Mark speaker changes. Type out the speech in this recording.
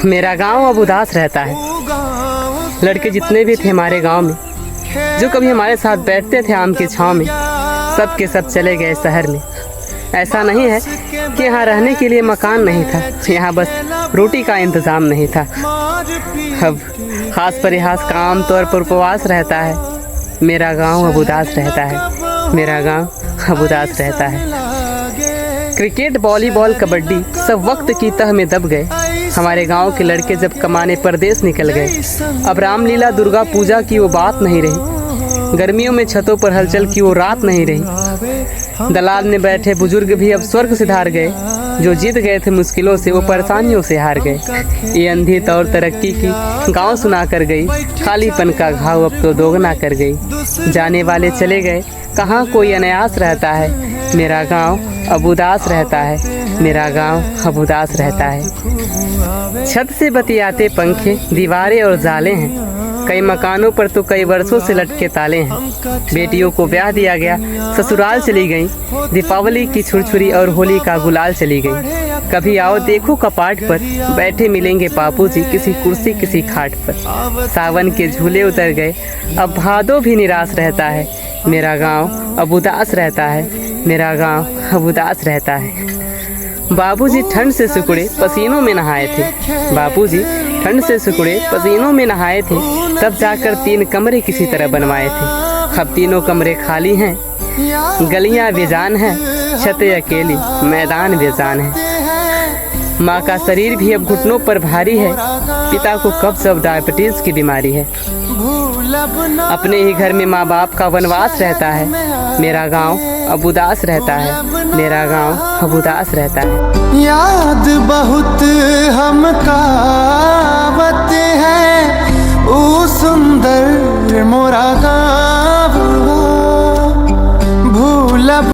Speaker 1: मेरा गांव अब उदास रहता है। लड़के जितने भी थे हमारे गांव में, जो कभी हमारे साथ बैठते थे आम की छाँव में, सब के सब चले गए शहर में। ऐसा नहीं है कि यहाँ रहने के लिए मकान नहीं था, यहाँ बस रोटी का इंतज़ाम नहीं था। अब खास परिहास का आम तौर पर उपवास रहता है। मेरा गांव अब उदास रहता है, मेरा गांव अब उदास रहता है। क्रिकेट, वॉलीबॉल, कबड्डी सब वक्त की तह में दब गए। हमारे गांव के लड़के जब कमाने परदेश निकल गए। अब रामलीला, दुर्गा पूजा की वो बात नहीं रही। गर्मियों में छतों पर हलचल की वो रात नहीं रही। दलाल में बैठे बुजुर्ग भी अब स्वर्ग सिधार गए। जो जीत गए थे मुश्किलों से, वो परेशानियों से हार गए। ये अंधी तौर तरक्की की गांव सुना कर गई, खालीपन का घाव अब तो दोगुना कर गई। जाने वाले चले गए, कहाँ कोई अनायास रहता है। मेरा गांव अब उदास रहता है, मेरा गांव अब उदास रहता है। छत से बतियाते पंखे, दीवारें और जाले हैं। कई मकानों पर तो कई वर्षों से लटके ताले हैं। बेटियों को ब्याह दिया गया, ससुराल चली गई। दीपावली की छुरछुरी और होली का गुलाल चली गई। कभी आओ देखो कपाट पर, बैठे मिलेंगे बापूजी किसी कुर्सी किसी खाट पर। सावन के झूले उतर गए, अब भादों भी निराश रहता है। मेरा गांव अब उदास रहता है, मेरा गांव अब उदास रहता है। बाबूजी ठंड से सिकुड़े पसीनों में नहाए थे। बाबूजी ठंड से सिकुड़े पसीनों में नहाए थे, तब जाकर 3 कमरे किसी तरह बनवाए थे। अब तीनों कमरे खाली हैं, गलियां बेजान हैं, छतें अकेली, मैदान बेजान है। माँ का शरीर भी अब घुटनों पर भारी है। पिता को कब्ज और डायबिटीज की बीमारी है। अपने ही घर में माँ बाप का वनवास रहता है। मेरा गांव अब उदास रहता है, मेरा गांव अब उदास रहता है।
Speaker 2: याद बहुत हमका आवत है, ओ सुंदर मोरा गाँव।